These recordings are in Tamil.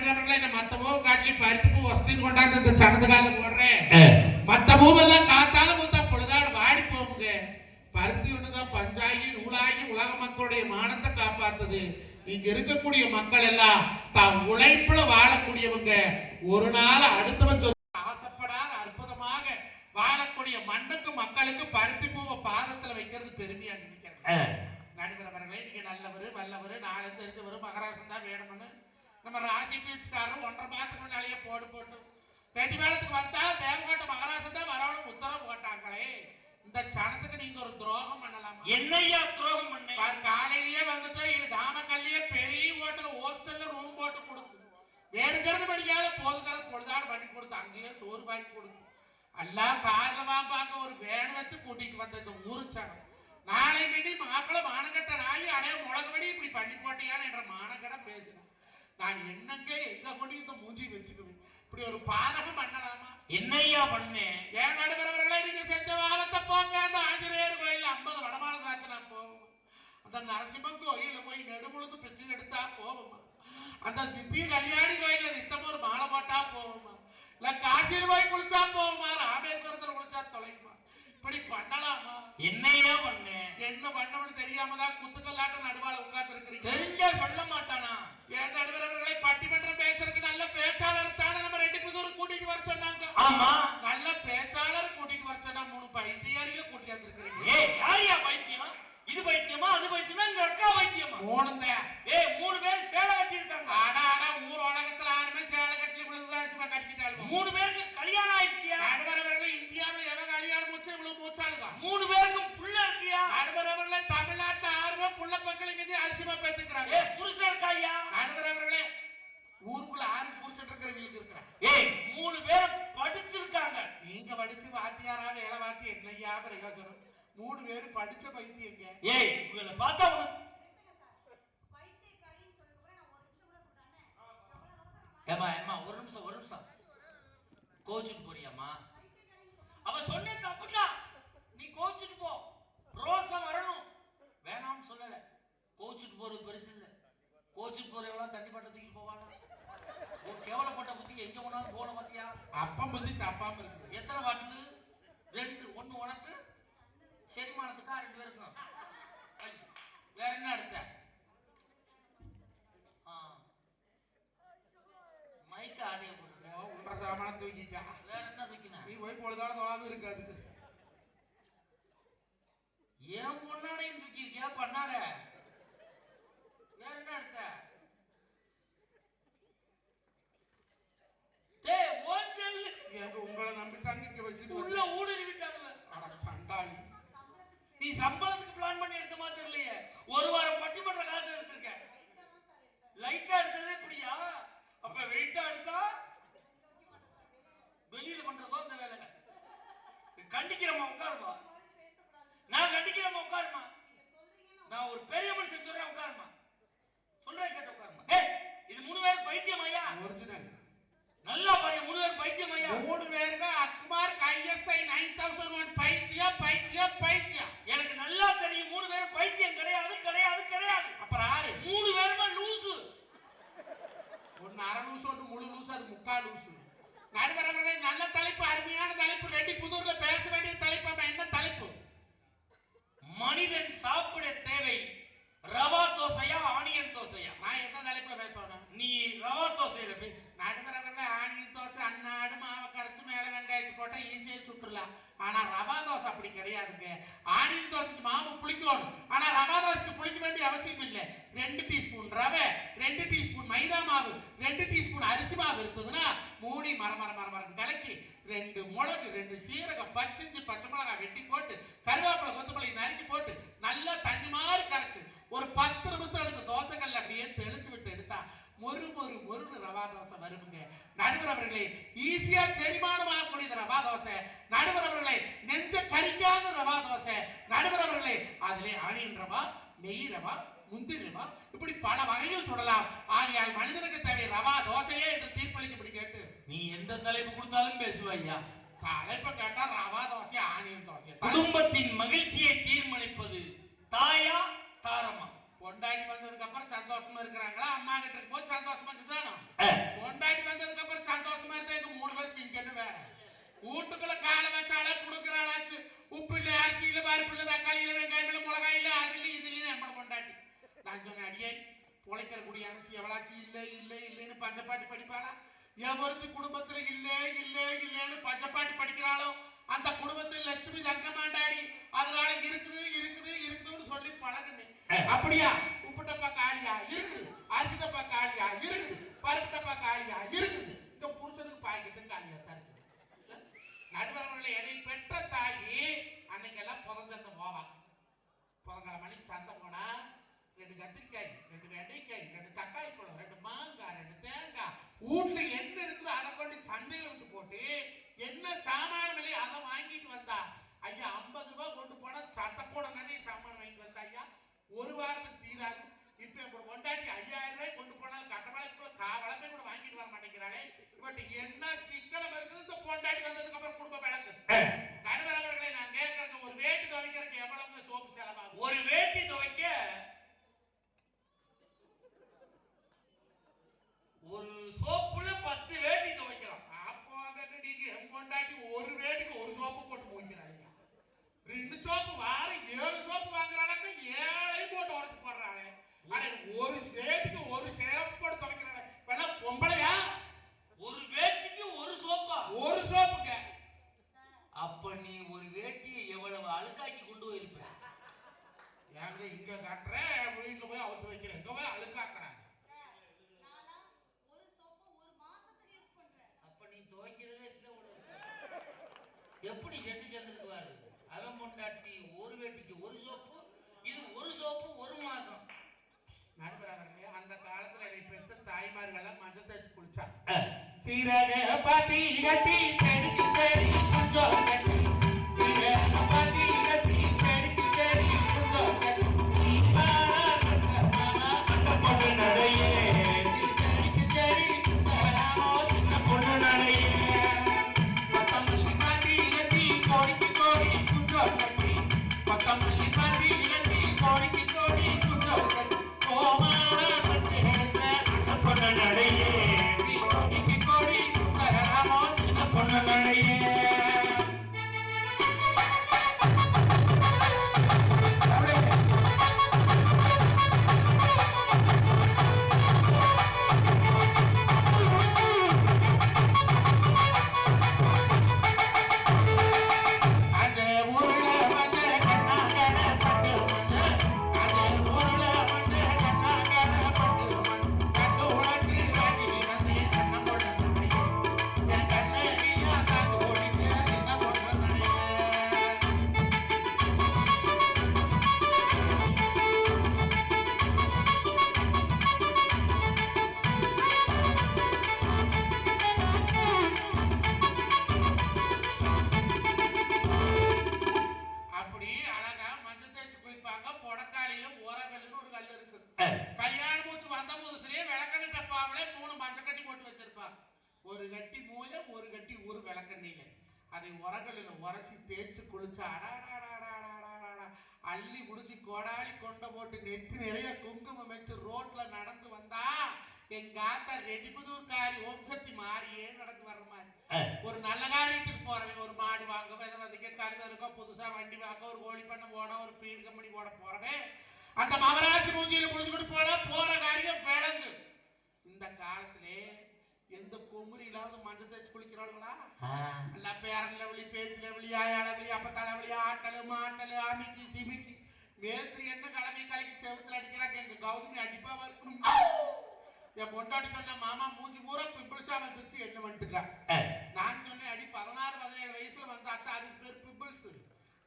நடுவரவர்களே நான் மத்த பூ காட்டி பருத்தி பூ வஸ்தின் கொண்டாந்து இந்த சனது கால போடுறேன். மத்த பூவெல்லாம் காத்தால மூத்தா பொழுதாடு வாடி போகுங்க. பருத்தி ஒண்ணுதான் பஞ்சாகி நூலாகி உலக மக்களுடைய மானத்தை காப்பாத்துது. இங்க இருக்கக்கூடிய மக்கள் எல்லாம் தான் உழைப்புல வாழக்கூடியவங்க. ஒரு நாள் அடுத்தவன் ஆசைப்படாத அற்புதமாக வாழக்கூடிய மண்ணுக்கு மக்களுக்கு பருத்தி பூவை பாதத்துல வைக்கிறது பெருமையா நினைக்கிறேன். நடுகிறவர்களே நீங்க நல்லவரு வல்லவரு நாளை தெரிஞ்சவரு மகராசன் தான் வேணும்னு நம்ம ராசி பீட்ஸ்காரரும் 1.5 மாதத்துக்கு முன்னாலேயே போட்டு ரெண்டு வேளத்துக்கு வந்தா தேவகோட்டை மகராசன் தான் வரவணும் உத்தரவு போட்டாங்களே. இந்த சனத்துக்கு நீங்க ஒரு துரோகம் பண்ணலாமா? என்னையா துரோகம் பண்ண? காலையிலேயே வந்துட்டு தாமக்கல்லியே பெரிய ஹோட்டல் ஹோஸ்டல்ல ரூம் போட்டு கொடுத்து வேணுங்கிறது படிக்காத போதுங்கிறது பொழுதாடு பண்ணி கொடுத்து அங்கேயே சோறு வாங்கி கொடுத்து எல்லாம் கார்ல வாம்பாங்க ஒரு வேன் வச்சு கூட்டிட்டு வந்த இந்த ஊரு சனம் நாளை மீறி மாப்பிள்ள மானகட்ட நாயி அடைய முளகுபடி இப்படி பண்ணி போட்டியான்னு என்ற மானகட பேசினேன். நான் என்னங்க எங்க கொண்டு இந்த மூஞ்சி வச்சுக்குவேன். இப்படி ஒரு பாதகம் பண்ணலாமா? என்னையா பண்ணேன்? ஏன் நடுவரவர்களே நீங்க செஞ்ச பாவத்தை போங்க. அந்த ஆஞ்சநேயர் கோயில் 50 வடமால சாத்தினா போவோம். அந்த நரசிம்மன் கோயில போய் நெடுமுழுது பிச்சை எடுத்தா போவோமா? அந்த தித்தி கல்யாணி கோயில நித்தம் ஒரு மாலை போட்டா போவோமா? இல்ல காசியில போய் குளிச்சா போவோமா? ராமேஸ்வரத்துல குளிச்சா தொலையுமா? இப்படி பண்ணலாமா? என்னையா பண்ணேன்? என்ன பண்ணவனு தெரியாமதான் குத்துக்கல்லாட்ட நடுவால உட்கார்ந்து இருக்கிறீங்க. தெரிஞ்சா சொல்ல மாட்டானா? ஏன் நடுவரவர்களை பட்டிமன்றம் பேசுறதுக்கு நல்ல பேச்சாளர் தானே நம்ம ரெண்டு புதூர் கூட்டிட்டு வர சொன்னாங்க. ஆமா, நல்ல பேச்சாளர் கூட்டிட்டு வர சொன்னா 3 பைத்தியாரியில கூட்டிட்டு வந்திருக்கிறீங்க. ஏய் யாரியா பைத்தியம்? இது பைத்தியமா அது பைத்தியமா இந்த அக்கா பைத்தியமா? 3 ஏய் 3 பேர் சேலை கட்டி இருக்காங்க. ஆனா ஊர் உலகத்துல யாருமே சேலை கட்டி விழுதாசிமா கட்டிட்டாளுங்க. 3 பேருக்கு கல்யாணம் ஆயிடுச்சியா? நடுவரவர்களை இந்தியாவுல எவன் கல்யாணம் முடிச்சு இவ்வளவு மூச்சாளுங்க. 3 பேருக்கும் புள்ள இருக்கியா? நடுவரவர்களை தமிழ்நாட்டுல யாருமே புள்ள பக்கலிங்க அரிசிமா பெற்றுக்கிறாங்க. ஏய் புருஷன் இருக்காயா? நடுவரவர்களே ஊருக்குள்ள 6 புருஷன் இருக்கிறவங்களுக்கு இருக்கிறாங்க. ஏய் 3 பேர் படிச்சிருக்காங்க. நீங்க படிச்சு வாத்தியாராக இளவாத்தி என்னையா பிரயோஜனம்? 3 பேர் படிச்ச பைத்தியங்க. ஏய் உங்களை பார்த்தா ஏமா ஏமா ஒரு நிமிஷம் கோச்சுட்டு போறியாமா? அவ சொன்ன தப்புதான். நீ கோச்சுட்டு போ, ரோசம் வரணும் வேணாம்னு சொல்லல. கோச்சுட்டு போறது பெருசு இல்ல. கோச்சுட்டு போறவங்க தண்ணி பட்ட தூக்கி போவாங்க. ஒரு கேவலப்பட்ட புத்தி எங்க போனாலும் போன பாத்தியா? அப்பம் புத்தி தப்பாம இருக்கு. எத்தனை பாட்டில்? 2. 1 உனக்கு செரிமானத்துக்கா 2 பேருக்கும். வேற என்ன எடுத்த? மைக்க ஆடைய போட்டு உன்ற சாமான தூக்கிட்டா. வேற என்ன தூக்கினா? நீ போய் பொழுதாட தொடாம இருக்காது. ஏன் பொண்ணாடையும் தூக்கி இருக்கியா பண்ணாட? வேற என்ன எடுத்த? டேய் ஓஞ்சல் உங்களை நம்பி தாங்க இங்க வச்சுட்டு உள்ள ஊடுருவி விட்டாங்க. அட சண்டாளி, நீ சம்பளத்துக்கு பிளான் பண்ணி எடுத்த மாதிரி இல்லையே. ஒரு வாரம் பட்டிமன்ற காசு எடுத்திருக்க. லைட்டா எடுத்ததே இப்படியா? அப்ப வெயிட்டா எடுத்தா வெளியில பண்றதோ அந்த வேலை. கண்டிக்கிறமா உட்காருமா. நான் கண்டிக்கிறமா உட்காருமா. நான் ஒரு பெரிய மனுஷன் சொல்றேன் உட்காருமா. சொல்றேன் கேட்ட உட்காருமா. ஏய் இது 3 பேர் பைத்தியம் ஐயா. ஒரிஜினல் நல்லா பாருங்க 3 பேர் பைத்தியம் ஐயா. 3 பேருமே அக்குமார் ISI 9001 பைத்தியம். எனக்கு நல்லா தெரியும் 3 பேரும் பைத்தியம் கிடையாது. அப்புறம் 6 3 பேருமே லூசு. ஒன்னு அரை லூசு ஒன்னு முழு லூசு அது முக்கால் லூசு. நடுவரவர்களே நல்ல தலைப்பு, அருமையான தலைப்பு. ரெட்டி புதூர்ல பேச வேண்டிய தலைப்பு. என்ன தலைப்பு? மனிதன் சாப்பிட தேவை ரவா தோசையா ஆனியன் தோசையா? நான் என்ன தலைப்புல பேசணும்? நீ ரவா தோசையில பேசு. நடுவரவர்களே ஆனியன் தோசை அன்னாடு மாவை கரைச்சு மேல வெங்காயத்து போட்டா ஈஸியா சுட்டுலாம். ஆனா ரவா தோசை அப்படி கிடையாதுங்க. ஆனியன் தோசைக்கு மாவு புளிக்கணும். ஆனா ரவா தோசைக்கு புளிக்க வேண்டிய அவசியம் இல்லை. 2 டீஸ்பூன் ரவை, 2 டீஸ்பூன் மைதா மாவு, 2 டீஸ்பூன் அரிசி மாவு இருந்ததுன்னா மூடி மரம் கலக்கி 2 மிளகு, 2 சீரகம், பச்சை மிளகாய் வெட்டி போட்டு கருவேப்பிலை கொத்தமல்லி நறுக்கி போட்டு நல்லா தண்ணி மாதிரி கரைச்சு ஒரு 10 நிமிஷம் எடுத்து தோசைகள்ல அப்படியே தெளிச்சு விட்டு எடுத்தா மொறு ரவா தோசை வருமுங்க. நடுவரவர்களே ஈஸியா செரிமானம் ஆகக்கூடிய ரவா தோசை. நடுவரவர்களே நெஞ்ச கரிக்காத ரவா தோசை. நடுவரவர்களே அதிலே ஆனியன் ரவா, நெய் ரவா, முந்திரி ரவா இப்படி பல வகைகள் சொல்லலாம். ஆகையால் மனிதனுக்கு தேவை ரவா தோசையே என்று தீர்ப்பளிக்கப்படி கேட்டு நீ எந்த தலைப்பு கொடுத்தாலும் பேசுவாய்யா. தலைப்பை கேட்டா ரவா தோசை ஆனியன் தோசை. குடும்பத்தின் மகிழ்ச்சியை தீர்மானிப்பது தாயா தாரமா? பொண்டாட்டி வந்ததுக்கு அப்புறம் சந்தோஷமா இருக்கிறாங்களா? அம்மா கிட்ட போது சந்தோஷமா இருக்குதானோ? மனுஷன் எவ்வளாச்சு இல்லை இல்லை இல்லைன்னு பஞ்சப்பாட்டு படிப்பாளா? எவரது குடும்பத்துல இல்லை இல்லை இல்லைன்னு பஞ்சப்பாட்டு படிக்கிறாளோ அந்த குடும்பத்தில் லட்சுமி தங்க மாட்டாடி. அதனால இருக்குது இருக்குது இருக்குதுன்னு சொல்லி பழகுனேன். அப்படியா? உப்பு டப்பா காலியா இருக்குது, அரிசி டப்பா காலியா இருக்குது, பருப்பு டப்பா காலியா இருக்குது, இந்த புருஷனுக்கு பாக்கெட்டும் காலியா தான் இருக்குது. நடுவர்களை என்னை பெற்ற தாயி அன்னைக்கெல்லாம் புதஞ்சந்த போவா. புதங்கலை மணி சந்தை போனா 2 கத்திரிக்காய், 2 வெண்டைக்காய், 2 தக்காளி பழம், 2 மாங்காய், 2 தேங்காய், வீட்டுல என்ன இருக்குதோ அதை கொண்டு சந்தையில வந்து போட்டு என்ன சாமான விலை அதை வாங்கிட்டு வந்தா. ஐயா 50 ரூபாய் கொண்டு போனா சட்டை போட நிறைய சாமான வாங்கிட்டு வந்தா. ஐயா ஒரு வாரத்துக்கு தீராது. இப்ப கூட கொண்டாட்டி 5000 ரூபாய் கொண்டு போனாலும் கட்டமலைக்குள்ள வளப்பை கூட வாங்கிட்டு வர மாட்டேங்கிறானே. பட் என்ன சிக்கனம் இருக்குது இந்த பொண்டாட்டி வந்ததுக்கு அப்புறம் குடும்ப விளக்கு. நடுவரவர்களை நான் கேட்கறேன், ஒரு வேட்டி துவைக்கிறதுக்கு எவ்வளவு சோப்பு செலவாகும்? ஒரு வேட்டி துவைக்க ஒரு சோப்புல 10 வேட்டி துவைக்கலாம். அப்போ நீங்க பொண்டாட்டி ஒரு வேட்டிக்கு ஒரு சோப்பு போட்டு போய்க்கிறாங்க. 2 சோப்பு வாரம் 7 சோப்பு வாங்குறாங்க, 7 போட்டு உரைச்சு போடுறாங்க. ஆனா ஒரு வேட்டிக்கு ஒரு சேப்பு போட்டு துவைக்கிறாங்க. வெள்ள பொம்பளையா? ஒரு வேட்டிக்கு ஒரு சோப்பா? ஒரு சோப்புங்க. அப்ப நீ ஒரு வேட்டியை எவ்வளவு அழுக்காக்கி கொண்டு போயிருப்ப? ஏங்க இங்க காட்டுற, வீட்டுல போய் அவுத்து வைக்கிறேன், இங்க போய் அழுக்காக்குறாங்க. அப்ப நீ துவைக்கிறதே இல்லை. எப்படி செட்டு சேர்ந்துருக்குவாரு? அவன் பொண்டாட்டி ஒரு வேட்டிக்கு ஒரு சோப்பு, இது ஒரு சோப்பு ஒரு மாசம். நடுவரவர்களே, அந்த காலத்துல என்னை பெற்ற தாய்மார்கள் மஞ்சள் தேய்ச்சி குளிச்சாங்க. சீரக பாத்தி கட்டி செடிக்கு செடி குஞ்சம் கட்டி, சீரக பாத்தி கட்டி செடிக்கு செடி குஞ்சம் கட்டி, பொண்ணு நடையே செடிக்கு செடி சின்ன பொண்ணு நடையே, கொத்தமல்லி பாத்தி கட்டி கோடிக்கு கோடி குஞ்சம் கட்டி, கொத்தமல்லி பாத்தி கட்டி கோடிக்கு கோடி குஞ்சம் கட்டி, பொண்ணு நடையே கோடிக்கு கோடி தரமோ சின்ன பொண்ணு நடையே. ஒரு கட்டி மூல ஒரு கட்டி ஊர் விளக்கண்ணில அதை உரகளில் உரைச்சி தேய்ச்சி குளிச்சு அள்ளி முடிச்சு கோடாளி கொண்ட போட்டு நெத்தி நிறைய குங்குமம் வச்சு ரோட்ல நடந்து வந்தா எங்க ஆத்தா ரெட்டிபுதூர்காரி ஓம் சக்தி மாறியே நடந்து வர்ற மாதிரி. ஒரு நல்ல காரியத்துக்கு போறவன், ஒரு மாடு வாங்க, விதை வதைக்க, கருதருக்கோ, புதுசா வண்டி வாங்க, ஒரு கோழி பண்ண போட, ஒரு பீடு கம்பெனி போட போறவன் அந்த மகராட்சி மூஞ்சியில முடிச்சுக்கிட்டு போனா போற காரியம் விளங்கு. இந்த காலத்திலே எந்த கொமுறி இல்லாத மஞ்சள் தேய்ச்சி குளிக்கிறாளுங்களா? எல்லா பேரன் லெவலி, பேச்சு லெவலி, ஆயா லெவலி, அப்பத்தா லெவலி, ஆட்டலு மாட்டலு, அமிக்கி சிமிக்கி மேத்திரி என்ன கிழமை கலைக்கு செவத்துல அடிக்கிறாங்க. எங்க கௌதமி அடிப்பாவா இருக்கணும். என் பொண்டாட்டி சொன்ன மாமா மூஞ்சி பூரா பிம்பிள்ஸா வந்துருச்சு, என்ன வந்துட்டுக்கா. நான் சொன்னேன், அடி 16-17 வயசுல வந்து அத்தா அதுக்கு பேர் பிம்பிள்ஸ்,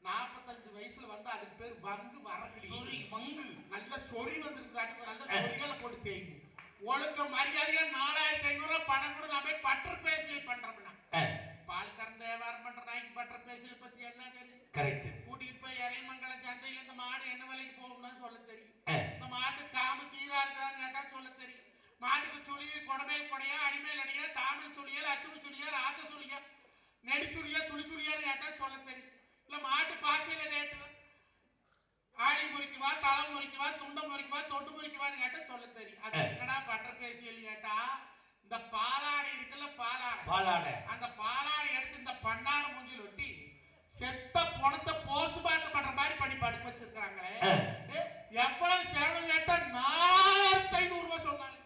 45 வயசுல வந்து அதுக்கு பேர் வங்கு வரக்கடி. வங்கு நல்ல சொறி வந்துருக்கு, நல்ல சொறிகளை போட்டு தேய்ங்க. ஒழுக்க மரியாதையா 4500 பணம் கூட நான் போய் பட்டர் பேசியல் பண்றோம்னா, பால் கறந்த வியாபாரம் பண்ற நாய்க்கு பட்டர் பேசியல் பத்தி என்ன தெரியும்? கரெக்ட். கூட்டிட்டு போய் இறைமங்கலம் சந்தையில இந்த மாடு என்ன விலைக்கு போகணும்னு சொல்ல தெரியும். இந்த மாட்டு காம சீரா இருக்கான்னு கேட்டா சொல்ல தெரியும். மாட்டுக்கு சுழியல் கொடமேல் கொடையா, அடிமேல் அடியா, தாமிழ் சுழியல், அச்சுறு சுழியா, ராஜ சுழியா, நெடுச்சுழியா, சுழி சுழியான்னு கேட்டா சொல்ல தெரியும். இல்ல மாட்டு பாசையில ரேட்டு ஆளி முறிக்குவா, தளம் முறிக்குவா, துண்டம் முறிக்குவா, தொண்டு முறிக்குவான்னு கேட்டா சொல்ல தெரியும். அது என்னடா பட்டர் பேசியல் கேட்டா, இந்த பாலாடை இருக்குல்ல, பாலாடை, அந்த பாலாடை எடுத்து இந்த பண்ணாட மூஞ்சில் ஒட்டி செத்த பணத்தை போஸ்ட்மார்ட்டம் பண்ற மாதிரி பண்ணி படுக்க வச்சிருக்காங்களே. எவ்வளவு சேவை கேட்டா 4500 ரூபாய் சொன்னாங்க.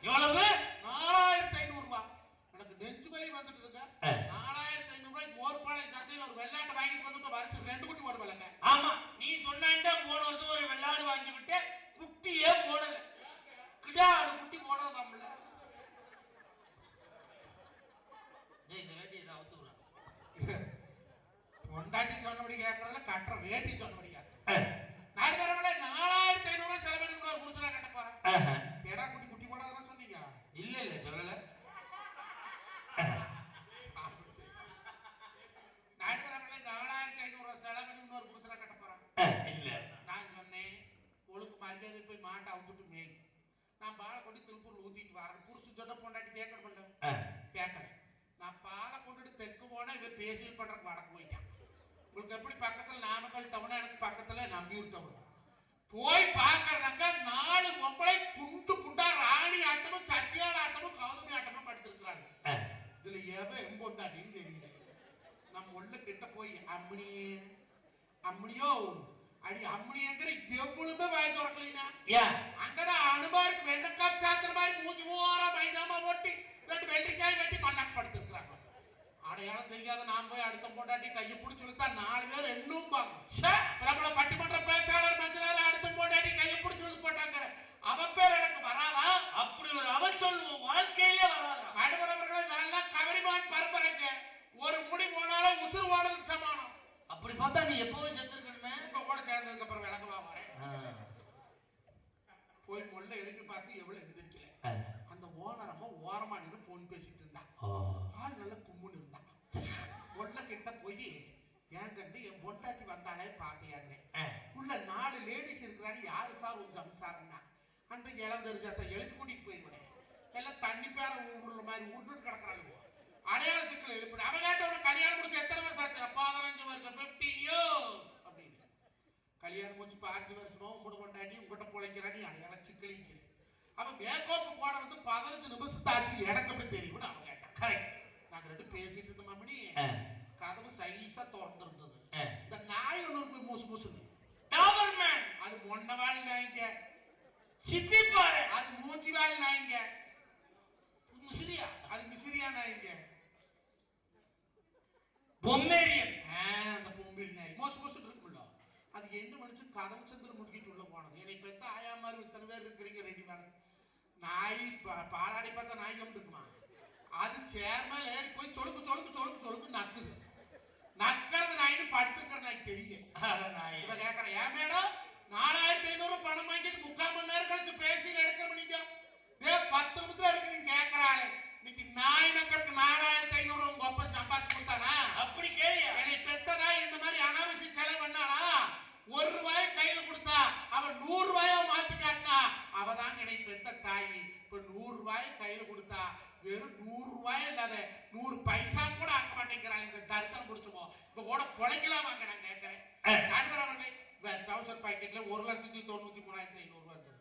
பொண்டாட்டி சொன்னபடி கேட்கறதுல கட்டுற வேட்டி சொன்னபடி கேட்கறேன். நான் வரவங்களே 4500 செலவு ஒரு புருஷனா கட்ட போறேன். கேடா குட்டி குட்டி போடாதான் சொன்னீங்க. இல்ல சொல்லல. நான் வரவங்களே 4500 செலவு இன்னொரு புருஷனா கட்ட போறேன். இல்ல நான் சொன்னேன் ஒழுக்கு மரியாதை போய் மாட்டை அவுத்துட்டு மேய். நான் பாலை கொண்டு திருப்பூர்ல ஊத்திட்டு வரேன். புருஷன் சொன்ன பொண்டாட்டி கேட்கறதில்ல. கேட்கல. நான் பாலை கொண்டுட்டு தெற்கு போனா இவன் பேசியல் பண்றதுக்கு வடக்கு போயிட்டான். உங்களுக்கு எப்படி பக்கத்துல நாமக்கல் டவுன், எனக்கு பக்கத்துல நம்பியூர் டவுன். போய் பாக்குறனாக்கா 4 பொம்பளை குண்டு குண்டா ராணி ஆட்டமும் சத்தியால ஆட்டமும் கௌதமி ஆட்டமும் படுத்திருக்கிறாங்க. இதுல எவன் எம்பொண்டாட்டின்னு தெரியல. நம்ம உள்ள கிட்ட போய் அம்மனியோ அடி அம்மனிங்கிற எவ்வளவுமே வாய் திறக்கலைனா அங்கதான் அனுமாருக்கு வெண்ணக்காய் சாத்திர மாதிரி மூஞ்சி மூவாரா மைதாமா போட்டி 2 வெள்ளரிக்காய் வெட்டி மண்ணாக்கு படுத்திருக்கிறாங்க. அடையாளம் தெரியாத நாம் போய் அடுத்த போட்டாட்டி கையை பிடிச்சி இழுத்தா 4 பேர் என்னும் பிரபல பட்டிமன்ற பேச்சாளர் மஞ்சளால அடுத்த போட்டாட்டி கையை பிடிச்சி இழுத்து போட்டாங்க. அவன் பேர் எனக்கு வராதா? அப்படி ஒரு அவன் சொல்லுவோம் வாழ்க்கையிலே வராதா? நடுவரவர்களை நல்லா கவரிமான் பரம்பரைங்க. ஒரு முடி போனாலும் உசுறு ஓடுறதுக்கு சமானம். அப்படி பார்த்தா நீ எப்பவும் செத்துருக்கணுமே. இப்ப கூட சேர்ந்ததுக்கு அப்புறம் விளக்கமா வரேன். போய் முள்ள எழுப்பி பார்த்து எவ்வளவு எந்திரிக்கல. அந்த ஓனரமா ஓரமா நின்று போன் பேசிட்டு இருந்தான். ஆள் நல்ல கும்முன்னு இருந்தான். முள்ள கிட்ட போய் ஏன் கண்டு என் பொண்டாட்டி வந்தாலே பாத்தியான்னு. உள்ள 4 லேடிஸ் இருக்கிறாரு. யாரு சார் உன் சம்சாரம்னா அந்த இளவு தெரிஞ்சாத்த எழுப்பி கூட்டிட்டு போயிருவேன். எல்லாம் தண்ணி பேர ஊர்ல மாதிரி உருட்டு கிடக்குறாங்க. அடையாள சிக்கல எழுப்பிடு. அவன் கேட்ட கல்யாணம் முடிச்சு எத்தனை வருஷம் ஆச்சு? 15 வருஷம் 15 இயர்ஸ் அப்படின்னு. கல்யாணம் முடிச்சு 5 வருஷமா உங்களோட கொண்டாடி உங்ககிட்ட பொழைக்கிறாடி அடையாள சிக்கலிங்க. அவன் மேக்கோப்பு போட வந்து 15 நிமிஷம் ஆச்சு எனக்கு அப்படி தெரியும்னு அவன் கேட்டான். கரெக்ட். நாங்க 2 பேசிட்டு இருந்தோம். அப்படி கதவு சைஸா திறந்துருந்தது. இந்த நாய் ஒன்று போய் மூசு மூசுன்னு அது மொன்னவாள் நாய்ங்க. சிப்பி பாரு அது மூச்சிவாள் நாய்ங்க. மிஸ்ரியா அது மிஸ்ரியா நாய்ங்க. பொம்மேரியன். அந்த பொம்மேரி நாய் மோசு மோசு இருக்குல்ல. அது என்ன மனுச்சு கதவு சந்திர முட்டிக்கிட்டு உள்ள போனது. என்னை பெத்த ஆயா மாதிரி இத்தனை பேர் இருக்கிறீங்க ரெடி மேல. நாய் பாலாடி பார்த்தா நாய் கம்மி இருக்குமா? அது சேர் மேல ஏறி போய் சொலுக்கு சொலுக்கு சொலுக்கு சொலுக்கு நக்குது. நக்கிறது நாயின்னு படுத்திருக்கிற நாய்க்கு தெரியல. இவ கேட்கற ஏன் மேடம் 4500 பணம் வாங்கிட்டு 3/4 மணி நேரம் கழிச்சு பேசியில எடுக்கிற நீங்க 10 நிமிஷத்துல எடுக்கிறீங்க கேட்கறாளே. இன்னைக்கு நாய் நக்கருக்கு 4500 உங்க அப்பா சம்பாதிச்சு கொடுத்தானா? அப்படி கேளியா? என்னை பெத்ததா இந்த மாதிரி அனாவசிய செலவு பண்ணாளா? 1 ரூபாய் கையில கொடுத்தா அவன் 100 ரூபாயா மாத்தி காட்டினா அவதான் என்னை பெத்த தாய். இப்ப 100 ரூபாய் கையில கொடுத்தா வெறும் 100 ரூபாய் இல்லாத 100 பைசா கூட ஆக்க மாட்டேங்கிறாங்க. இந்த தரித்திரம் பிடிச்சுமோ இப்ப கூட பொழைக்கலாமாங்க நான் கேட்கிறேன். அவர்களே டவுசர் பாக்கெட்ல 1,93,500 ரூபாய் இருக்கு.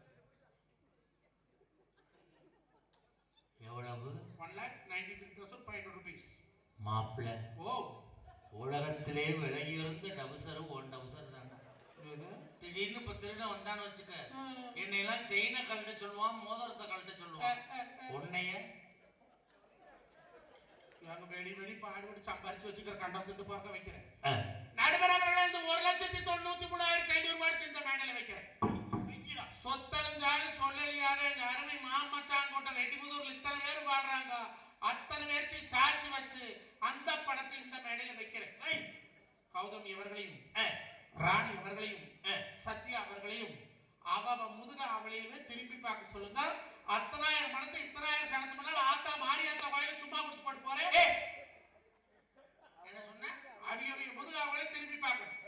எவ்வளவு? 1,93,500 rupees. மாப்பிள்ள ஓ உலகத்திலே விலையுயர்ந்த டவுசர் 1 டவுசர் தான். திடீர்னு இப்ப திருடன் வந்தான்னு வச்சுக்க, என்னையெல்லாம் செயினை கழட்ட சொல்லுவான், மோதிரத்தை கழட்ட சொல்லுவான். உன்னைய வெடி வெடி பாடுபடி சம்பாரிச்சு வச்சுக்கிற கண்டத்துட்டு பார்க்க வைக்கிறேன். நடுவரவர்களை இந்த 1,93,500 ரூபாய் இந்த மேடையில வைக்கிறேன். சொத்தழிஞ்சாலும் சொல்லலியாத எங்க அருமை மாமச்சான் கோட்டை ரெட்டிபுதூர்ல இத்தனை பேர் வாழ்றாங்க. அத்தனை பேர்த்தையும் சாட்சி வச்சு அந்த படத்தை இந்த மேடையில வைக்கிறேன். கௌதம் இவர்களையும் ராணி அவர்களையும் சத்யா அவர்களையும் அவ முதுக அவளையுமே திரும்பி பார்க்க சொல்லுங்க. 10,000 மனத்தை 10,000 சனத்து முன்னால் ஆத்தா மாரியாத்தா கோயில சும்மா கொடுத்து போட்டு போறேன். என்ன சொன்ன? அவிய முதுக அவளை திரும்பி பார்க்கணும்.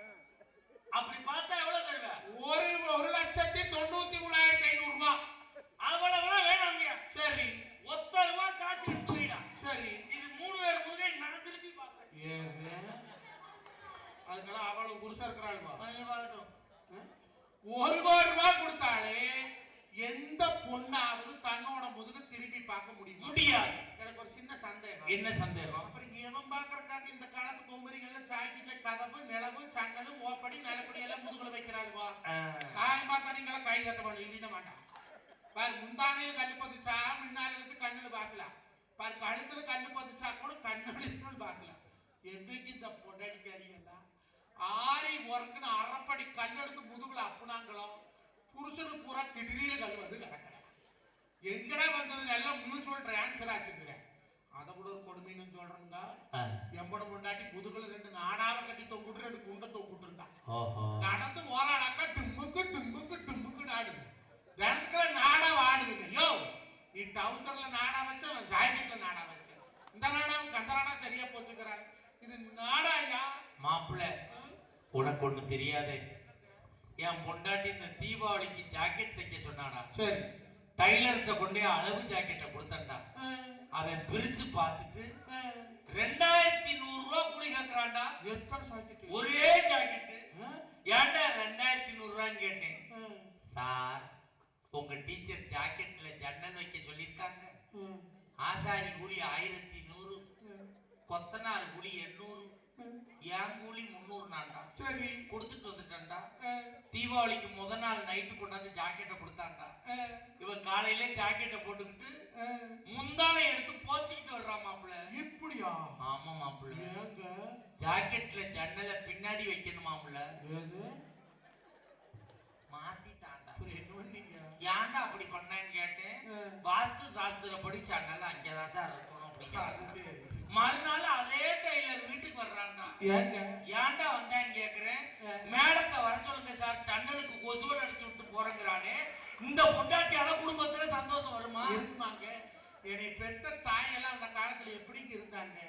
அப்படி பார்த்தா எவ்வளவு தருவ? 1,93,500 ரூபாய். அவ்வளவுலாம் வேணாம்யா. சரி ஒத்த ரூபா காசு எடுத்து வைடா. சரி இது 3 பேர் முதுகை நான் திருப்பி பார்க்கிறேன். ஏது அதுக்கெல்லாம் அவ்வளவு புருஷா இருக்கிறாளுவா? 1 கோடி ரூபாய் கொடுத்தாலே எந்த பொண்ணாவது தன்னோட முதுக திருப்பி பார்க்க முடியாது. எனக்கு ஒரு சின்ன சந்தேகம். என்ன சந்தேகம்? அப்புறம் எவன் பாக்குறதுக்காக இந்த காலத்து பொம்பரிகள்ல சாக்கிட்ல கதவு நிலவு சன்னலு ஓப்படி நிலப்படி எல்லாம் முதுகுல வைக்கிறாளுவா? காயம் பார்த்தா நீங்கள கை தட்டணும் இல்லைன்னா வேண்டாம். பாரு முந்தானையில் கல்லு பதிச்சா முன்னால இருந்து கண்ணுல பாக்கலாம். பாரு கழுத்துல கல்லு பதிச்சா கூட கண்ணு பாக்கலாம். என்னைக்கு இந்த பொண்டாடிக்காரியெல்லாம் ஆரி ஒர்க்குன்னு அறப்படி கல்லெடுத்து முதுகுல அப்புனாங்களோ புருஷனுக்கு பூரா கிட்னியில கல் வந்து கிடக்குறேன். எங்கடா வந்தது எல்லாம் மியூச்சுவல் டிரான்ஸ்ஃபர் ஆச்சுக்கிறேன். அதை கூட ஒரு கொடுமைன்னு சொல்றேங்க. எம்பட முன்னாடி முதுகுல 2 நாடாவை கட்டி தொங்கிட்டு 2 குண்டை தொங்கிட்டு இருந்தா. நடந்து போராடாக்கா டும்முக்கு டும்முக்கு டும்முக்கு ஆடுது. தினத்துக்குள்ள நாடா ஆடுதுங்க. யோ நீ டவுசர்ல நாடா வச்ச, ஜாக்கெட்ல நாடா வச்ச. இந்த நாடாவும் அந்த நாடா சரியா போச்சுக்கிறாங்க. இது நாடாயா? மாப்பிள்ள உனக்கு ஒண்ணு தெரியாதே, என் பொண்டாட்டி இந்த தீபாவளிக்கு ஜாக்கெட் தைக்க சொன்னாடா. சரி, டைலர்கிட்ட கொண்டே அளவு ஜாக்கெட்டை கொடுத்தா. அவன் பிரிச்சு பார்த்துட்டு 2100 ரூபா கூலி கேட்கறான்டா. எத்தனை ஜாக்கெட்? ஒரே ஜாக்கெட். ஏன்டா 2100 ரூபான்னு கேட்டேன். சார் உங்க டீச்சர் ஜாக்கெட்ல ஜன்னல் வைக்க சொல்லியிருக்காங்க. ஆசாரி கூலி 1100, கொத்தனார் கூலி 800, என் கூலி 300 நான்டா. சரி, கொடுத்துட்டு வந்துட்டான்டா. தீபாவளிக்கு முத நாள் நைட்டு கொண்டாந்து ஜாக்கெட்டை கொடுத்தான்டா. இவன் காலையில ஜாக்கெட்டை போட்டுக்கிட்டு முந்தானை எடுத்து போத்திக்கிட்டு வர்றான் மாப்பிள்ள. இப்படியா? ஆமா மாப்பிள்ள. ஜாக்கெட்ல ஜன்னலை பின்னாடி வைக்கணுமாம்ல. மாத்திட்டான்டா. ஏன்டா அப்படி பண்ணேன்னு கேட்டேன். வாஸ்து சாஸ்திரப்படி ஜன்னல் அங்கேதான் சார் இருக்கணும் அப்படிங்கிற. மறுநாள் அதே டெய்லர் வீட்டுக்கு வர்றான்டா. ஏன்டா வந்தான்னு கேக்குறேன். மேடத்தை வர சொல்லுங்க சார், ஜன்னலுக்கு கொசுவல் அடிச்சு விட்டு போறேங்கிறானே. இந்த பொண்டாட்டியால குடும்பத்துல சந்தோஷம் வருமா? இருக்குமாங்க. என்னை பெத்த தாயெல்லாம் அந்த காலத்துல எப்படி இருந்தாங்க?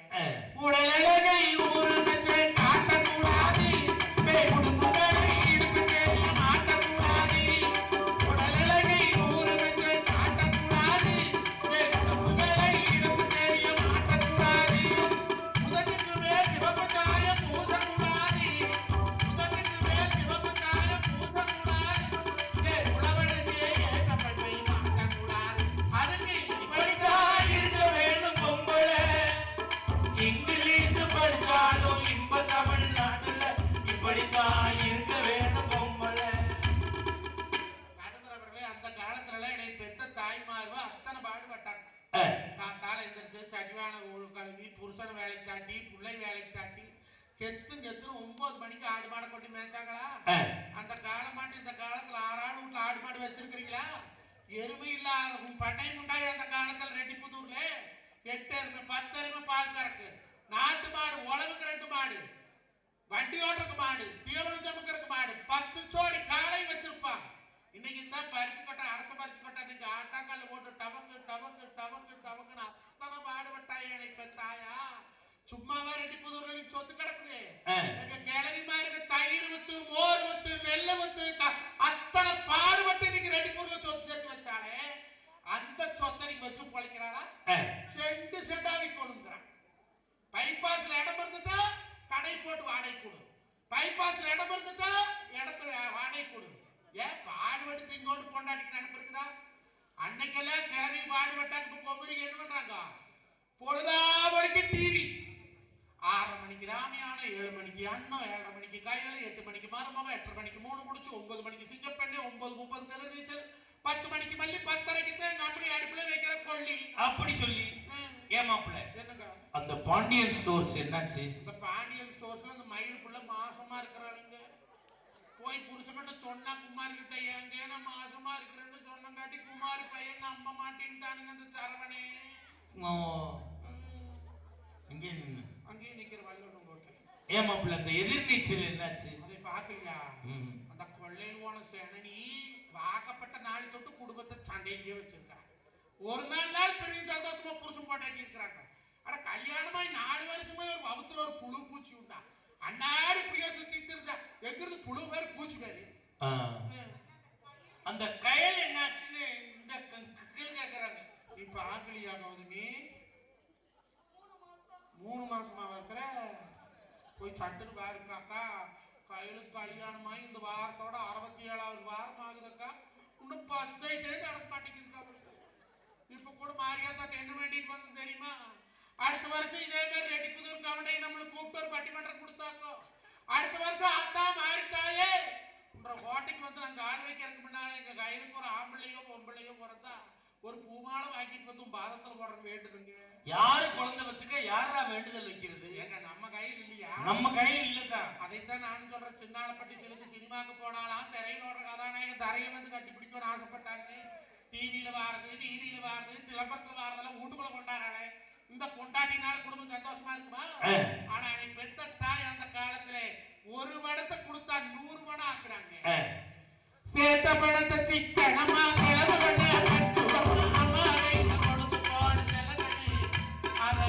உடலழகை ஊருக்கு காட்டக்கூடாது, புருஷன் வேலைக்கு தாட்டி பிள்ளை வேலைக்கு தாட்டி கெத்தும் 9 மணிக்கு ஆடு மாடை கொட்டி மேய்ச்சாங்களா? அந்த காலமாட்டு இந்த காலத்துல 6 ஆள் வீட்டுல ஆடு மாடு வச்சிருக்கிறீங்களா? எருமை இல்லாத பண்ணை முண்டாய் அந்த காலத்துல ரெட்டிப்புதூர்ல 8 எருமை 10 எருமை பால் கறக்கு. நாட்டு மாடு உழவுக்கு 2 மாடு, வண்டி ஓட்டுறக்கு மாடு, தீவனம் சமைக்கிறதுக்கு மாடு, 10 ஜோடி காளை வச்சிருப்பாங்க. இன்னைக்கு தான் பருத்தி கொட்டை, அரைச்ச பருத்தி கொட்டை, இன்னைக்கு ஆட்டாங்கல்ல போட்டு டபக்கு டபக்கு டபக்கு டபக்குன்னு அத்தனை பாடுபட்டாயா எனக்கு தாயா? சும்மாவா ரெட்டிப்புதூர்ல சொத்து கிடக்குது. எங்க கிளவி மாதிரி தயிர் with, more with, Nellai with அத்தனை பாடுபட்டு இன்னைக்கு ரெட்டிப்பூர்ல சொத்து சேர்த்து வச்சாலே அந்த சொத்தை நீங்க வச்சு பொழைக்கிறாளா? செண்டு செண்டா விற்கணுங்கிறான். பைபாஸ்ல இடம் இருந்துட்டா கடை போட்டு வாடகை கொடு, பைபாஸ்ல இடம் இருந்துட்டா இடத்துல வாடகை கொடு. ஏன் பாடுபட்டு திங்கோட்டு பொண்டாட்டிக்கு நினைப்பு இருக்குதா? அன்னைக்கெல்லாம் கிளவி பாடுபட்டாக்கு இப்ப கொமரிக்கு என்ன பண்றாங்க? பொழுதாவளிக்கு டிவி. 6:30 மணிக்கு ராமியான, 7 மணிக்கு அண்ணன், 7:30 மணிக்கு கையில, 8 மணிக்கு மருமவன், 8:30 மணிக்கு 3 முடிச்சு, 9 மணிக்கு சிங்கப்பெண்ணு, 9:30 கதிர் நீச்சல், 10 மணிக்கு மல்லி, 10:30க்கு தான் நம்மடி அடுப்புல வைக்கிற கொள்ளி. அப்படி சொல்லி ஏமாப்பிள்ள என்னங்க அந்த பாண்டியன் ஸ்டோர்ஸ் என்னாச்சு? இந்த பாண்டியன் ஸ்டோர்ஸ்ல அந்த மயிலுக்குள்ள மாசமா இருக்கிறாளுங்க. போய் புருஷன்கிட்ட சொன்னா குமார் கிட்ட ஏங்க மாசமா இருக்கிறேன்னு சொன்னங்காட்டி குமார் பையன் நம்ப மாட்டேன்ட்டானுங்க. அந்த சரவணே அங்கேயே நிக்கிற வல்லோட்டம் போட்டு. ஏமாப்பிள்ள அந்த எதிர்நீச்சல் என்னாச்சு? அதை பாக்கலையா? அந்த கொள்ளையில் போன சேனனி வாக்கப்பட்ட நாள் தொட்டு குடும்பத்தை சண்டையிலேயே வச்சிருக்காங்க. ஒரு நாள் பெரிய சந்தோஷமா புருஷன் போட்டாட்டி இருக்கிறாங்க. ஆனா கல்யாணமாய் 4 வருஷமா ஒரு வகுத்துல ஒரு புழு பூச்சி உண்டா. அண்ணாடி இப்படியே சுத்திட்டு இருந்தா எங்கிறது புழு பேரு பூச்சி பேரு. அந்த கயல் என்னாச்சுன்னு இந்த கேக்குறாங்க. இப்ப ஆக்கலியா கௌதமி? 3 மாசமா இருக்கிற போய் சட்டுன்னு பாருக்காக்கா. கயலுக்கு கல்யாணமாயி இந்த வாரத்தோட 67வது வாரம் ஆகுதுக்கா. இன்னும் ஃபர்ஸ்ட் நைட்டே நடக்க மாட்டேங்குதுக்கா. இப்ப கூட மாரியாத்தா என்ன வேண்டிட்டு வந்து தெரியுமா? அடுத்த வருஷம் இதே மாதிரி ரெட்டிப்புதூர் கவண்டை நம்மளுக்கு கூப்பிட்டு ஒரு பட்டிமன்றம் கொடுத்தாக்கோ. அடுத்த வருஷம் ஆத்தா மாறித்தாயே கோட்டைக்கு வந்து நாங்க ஆள் வைக்கிறதுக்கு முன்னால எங்க கையிலுக்கு ஒரு ஆம்பளையோ பொம்பளையோ பிறந்தா ஒரு பூமாலை வாங்கிட்டு வந்து பாதத்துல போடுற வேண்டுதுங்க. யாரு குழந்தை பத்துக்க யாரா வேண்டுதல் வைக்கிறது? ஏங்க நம்ம கையில் இல்லையா? நம்ம கையில் இல்லதான். அதைத்தான் நானும் சொல்றேன். சின்னாலப்பட்டி சிலுக்கு சினிமாக்கு போனாலாம் திரையில ஓடுற கதாநாயகன் தரையில வந்து கட்டி பிடிக்கணும்னு ஆசைப்பட்டாங்க. டிவியில வாரது, வீதியில வாரது, விளம்பரத்துல வாரதெல்லாம் வீட்டுக்குள்ள கொண்டாடுறாளே. இந்த பொண்ணு பொண்டாட்டினால குடும்பம் சந்தோஷமா இருக்குமா? ஆனா நீ பெத்த தாய் அந்த காலத்துல ஒரு படத்தை கொடுத்தா 100 படம் ஆக்குறாங்க. சேத்த படத்தை சிக்கனமா செலவு பண்ண அம்மா கையில கொடுத்து போடு செல்லக்கண்ணே. அதை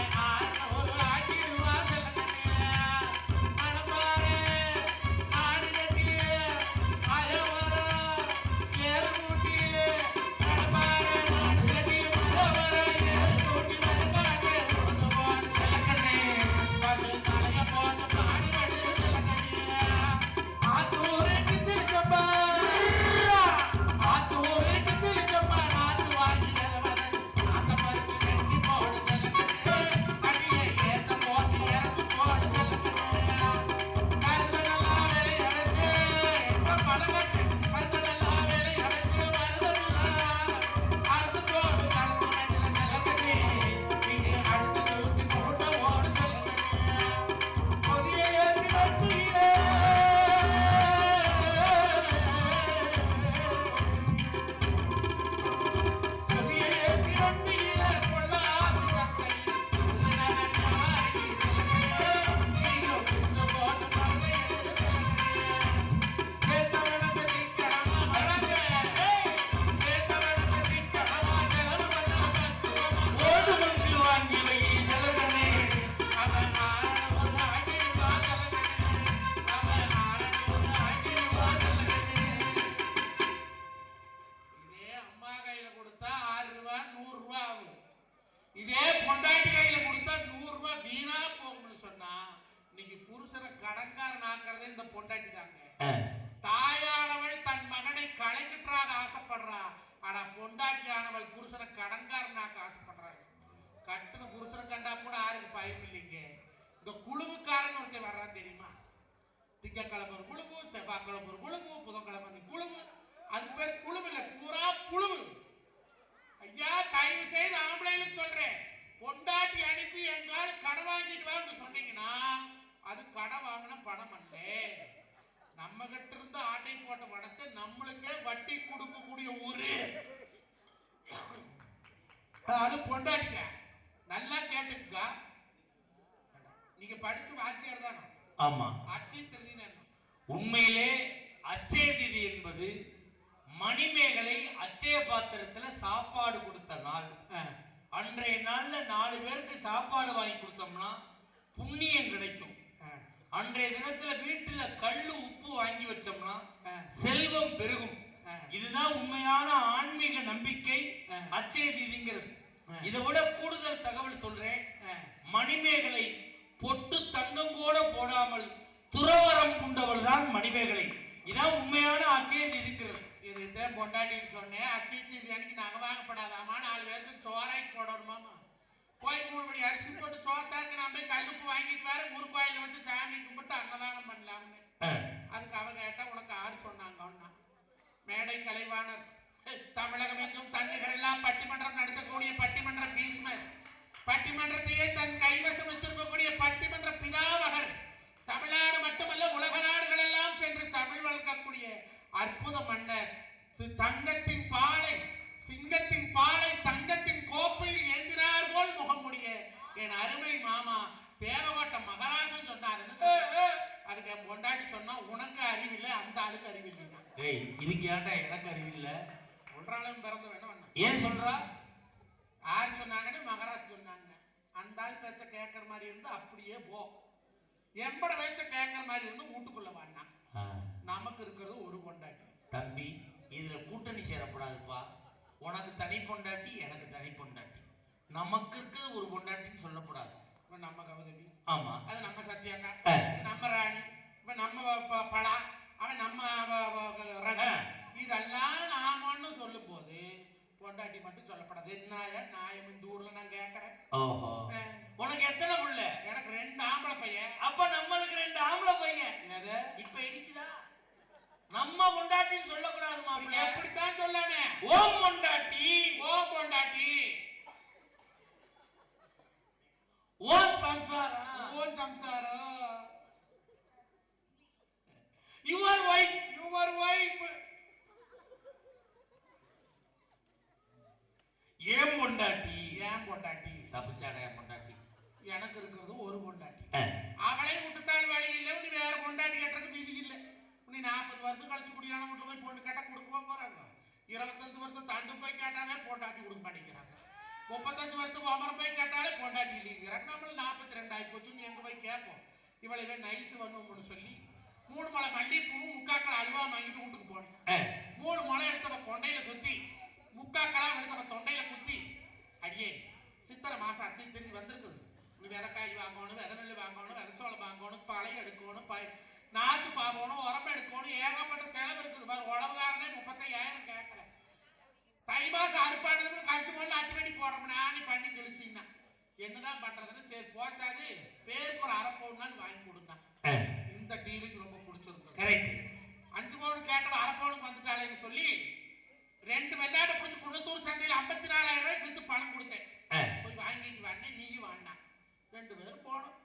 ஒரு ஆக்கிடுவா செல்லக்கண்ணே. மனப்பாரு ஆடு கட்டி அயவர ஏறு கூட்டி மனப்பாரு ஆடு கட்டி மயவர ஏறு கூட்டி மனப்பாரு கொடுத்து போடு செல்லக்கண்ணே. பசு தலைய போட்டு பாடி படு செல்லக்கண்ணே. ஆத்தூருக்கு சிரிச்சப்பா ஆத்தூருக்கு சிரிச்சப்பா நாத்து வாங்கி நிலவர நாத்த பறிச்சு வெட்டி போடு செல்லக்கண்ணே. அடியை ஏத்த போட்டு இறந்து போடு செல்லக்கண்ணே. மருதனெல்லாம் விளைய வச்சு எங்க பழகட்டு மருதனெல்லாம் விளைய வச்சு மருதனெல்லாம் அறுத்து போடு கலந்து வெட்டில செல்லக்கண்ணே. நீங்க அடுத்து தூக்கி போட்ட ஓடு செல்லக்கண்ணே. கொதிய ஏற்றி வட்டியிலே கொதிய ஏற்றி வட்டியிலே கொள்ளாது கட்டை உதிரனாரி செல்லக்கண்ணே. நீங்க புந்து போட்டு பறந்து சேத்தவனுக்கு திக்கணமா வராங்க. சேத்தவனுக்கு திக்கணமா செலவு பண்ண பத்துவமா ஓடு வந்து வாங்கி வை செல்லக்கண்ணே. அவன் ஆரணும் ஆகிடுவா செல்லக்கண்ணே. அவன் ஆரணும் ஆகிடுவா செல்லக்கண்ணே. இதே அம்மா கையில கொடுத்தா 6 ரூபாய் 100 ரூபாய் ஆகும். இதே பொண்டாட்டி கையில கொடுத்தா 100 ரூபாய் வீணா போகும்னு சொன்னா இன்னைக்கு புருஷனை கடன்காரன் ஆக்குறதே இந்த பொண்டாட்டி தாங்க. தாயானவள் தன் மகனை களைக்கற்றாக ஆசைப்படுறா. ஆனா பொண்டாட்டியானவள் புருஷனை கடன்காரனாக்க ஆசைப்படுறாங்க. கட்டுன புருஷனை கண்டா கூட யாருக்கு பயம் இல்லைங்க. இந்த குழுவுக்காரன் ஒருத்தர் வர்றான் தெரியுமா? திங்கக்கிழமை ஒரு குழுவு, செவ்வாய்க்கிழமை ஒரு குழுவு, புதன்கிழமை குழுவு. அது பேர் குழுவு இல்ல, பூரா புழுவு. ஐயா தயவு செய்து ஆம்பளைகளுக்கு சொல்றேன், பொண்டாட்டி அனுப்பி எங்கால கடை வாங்கிட்டு வான்னு சொன்னீங்கன்னா அது கடை வாங்கின பணம் அல்ல. நம்ம கிட்ட இருந்து ஆட்டை போட்ட பணத்தை நம்மளுக்கே வட்டி கொடுக்கக்கூடிய ஊரு அது பொண்டாட்டிங்க. நல்லா கேட்டுக்கா. நீங்க படிச்சு வாத்தியார் தானே? ஆமா. அச்சய திருதி என்ன? உண்மையிலே அச்சய திதி என்பது மணிமேகலை அச்சய பாத்திரத்துல சாப்பாடு கொடுத்த நாள். அன்றைய நாள்ல 4 பேருக்கு சாப்பாடு வாங்கி கொடுத்தோம்னா புண்ணியம் கிடைக்கும். அன்றைய தினத்துல வீட்டுல கல்லு உப்பு வாங்கி வச்சோம்னா செல்வம் பெருகும். இதுதான் உண்மையான ஆன்மீக நம்பிக்கை அச்சய திதிங்கிறது. இதை விட கூடுதல் தகவல் சொல்றேன். மணிமேகலை பொட்டு தங்கம் கூட போடாமல் துறவரம் கொண்டவள் தான் மணிமேகலை. இதான் உண்மையான அச்சய திதிக்கிறது. இதுதான் பொண்டாட்டின்னு சொன்னேன். அச்சய திதி அன்னைக்கு நகை வாங்கப்படாதாமா, 4 பேருக்கு சோறாக்கி போடணுமாமா. போய் 3 மணி அரிசி போட்டு சோத்தாக்கு நான் போய் கல்லுப்பு வாங்கிட்டு வேற ஊர் கோயில வச்சு சாமி கும்பிட்டு அன்னதானம் பண்ணலாம்னு. அதுக்கு அவ கேட்டா உனக்கு யாரு சொன்னாங்கன்னா, மேடை கலைவாணர் தமிழகம் எங்கும் தன்னிகரெல்லாம் பட்டிமன்றம் நடத்தக்கூடிய பட்டிமன்ற பீஸ்மர், பட்டிமன்றத்தையே தன் கைவசம் வச்சிருக்கக்கூடிய பட்டிமன்ற பிதாமகர், தமிழ்நாடு மட்டுமல்ல உலக நாடுகள் எல்லாம் சென்று தமிழ் வளர்க்கக்கூடிய அற்புத மன்னர், தங்கத்தின் பாலை சிங்கத்தின் பாலை தங்கத்தின் கோப்பையில் ஏந்தினார் போல் முகமுடிய என் அருமை மாமா தேவகோட்ட மகராசன் சொன்னாருன்னு அதுக்கு என் பொண்டாட்டி சொன்னா, உனக்கு அறிவில்லை அந்த ஆளுக்கு அறிவில்லைன்னா. இதுக்கு ஏன்டா எனக்கு அறிவில்லை சொல்றாலும் பிறந்து வேணும். ஏன் சொல்றா? யாரு சொன்னாங்கன்னு மகராஜ் சொன்னாங்க. அந்த ஆள் பேச்ச கேட்கற மாதிரி இருந்து அப்படியே போ, எம்பட பேச்ச கேட்கற மாதிரி இருந்து வீட்டுக்குள்ள வாண்ணா. நமக்கு இருக்கிறது ஒரு பொண்டாட்டி. தம்பி, இதுல கூட்டணி சேரப்படாதுப்பா. உனக்கு தனி பொண்டாட்டி, எனக்கு தனி பொண்டாட்டி. நமக்கு இருக்கிறது ஒரு பொண்டாட்டின்னு சொல்லப்படாது. நம்ம கௌதமி, ஆமா, அது நம்ம சத்யாக்கா, நம்ம ராணி, இப்ப நம்ம பலா, அவன் நம்ம ரகா. இதெல்லாம் நாமன்னு சொல்லும் போது பொண்டாட்டி மட்டும் சொல்லப்படாது. என்ன நாயம் இந்த ஊர்ல நான் கேட்கறேன். ஓஹோ, உனக்கு எத்தனை புள்ள? எனக்கு 2 ஆம்பளை பையன். அப்ப நம்மளுக்கு 2 ஆம்பளை பையன். இப்ப இடிக்குதா? நம்ம பொண்டாட்டின்னு சொல்லக்கூடாது மாப்பிள்ளை. எப்படித்தான் சொல்லானே, ஓ பொண்டாட்டி, ஓ பொண்டாட்டி, ஓ சம்சாரா, ஓ சம்சாரா, யுவர் வைஃப், யுவர் வைஃப், ஏன் பொண்டாட்டி, ஏன் பொண்டாட்டி. தப்பிச்சாடா என் பொண்டாட்டி. எனக்கு இருக்கிறது ஒரு பொண்டாட்டி. அவளே விட்டுட்டாலும் வழி இல்லை. நீ வேற பொண்டாட்டி கட்டுறதுக்கு விதி இல்லை. நீ 40 வருஷம் கழிச்சு குடியான வீட்டுல போய் பொண்ணு கேட்டா கொடுக்கவா போறாங்க? 25 வருஷம் தாண்டு போய் கேட்டாலே பொண்டாட்டி கொடுக்க மாட்டேங்கிறாங்க. 35 வருஷத்துக்கு அமரம் போய் கேட்டாலே பொண்டாட்டி இல்லைங்கிறாங்க. நம்மளும் 42 ஆகி போச்சுன்னு எங்க போய் கேட்போம். இவளவே நைஸ் பண்ணுவோம்னு சொல்லி 3 முளை மல்லிப்பூவும் 3/4 அல்வா வாங்கிட்டு வீட்டுக்கு போனேன். 3 முளை எடுத்தவ கொண்டையில சுத்தி 3/4 எடுத்தவ தொண்டையில குத்தி, அடியே சித்திரை மாசம் ஆச்சு திரும்பி வந்திருக்குது. நீ விதைக்காய் வாங்கணும், விதை நெல் வாங்கணும், விதைச்சோளம் வாங்கணும், பழைய எடுக்கணும், நாத்து பாவணும், உரம்பு எடுக்கணும், ஏகப்பட்ட செலவு இருக்குது. பாரு உழவுகாரனே 35,000 கேட்கறேன். தை மாசம் அறுப்பாடுறதுக்கு கழிச்சு போல அட்டு வண்டி போடுறோம். நானே பண்ணி கிழிச்சின்னா என்னதான் பண்றதுன்னு சரி போச்சாது பேருக்கு ஒரு 1/2 பவுன் வாங்கி கொடுங்க. இந்த டீலுக்கு ரொம்ப பிடிச்சிருந்தது. கரெக்ட். 5 பவுன் கேட்டவ 1/2 பவுனுக்கு வந்துட்டாளேன்னு சொல்லி 2 வெள்ளாட்டை பிடிச்சி குன்னத்தூர் சந்தையில் 54,000 ரூபாய் வித்து பணம் கொடுத்தேன். போய் வாங்கிட்டு வாங்க. நீயும் வாங்கினா 2 பேரும் போனோம்.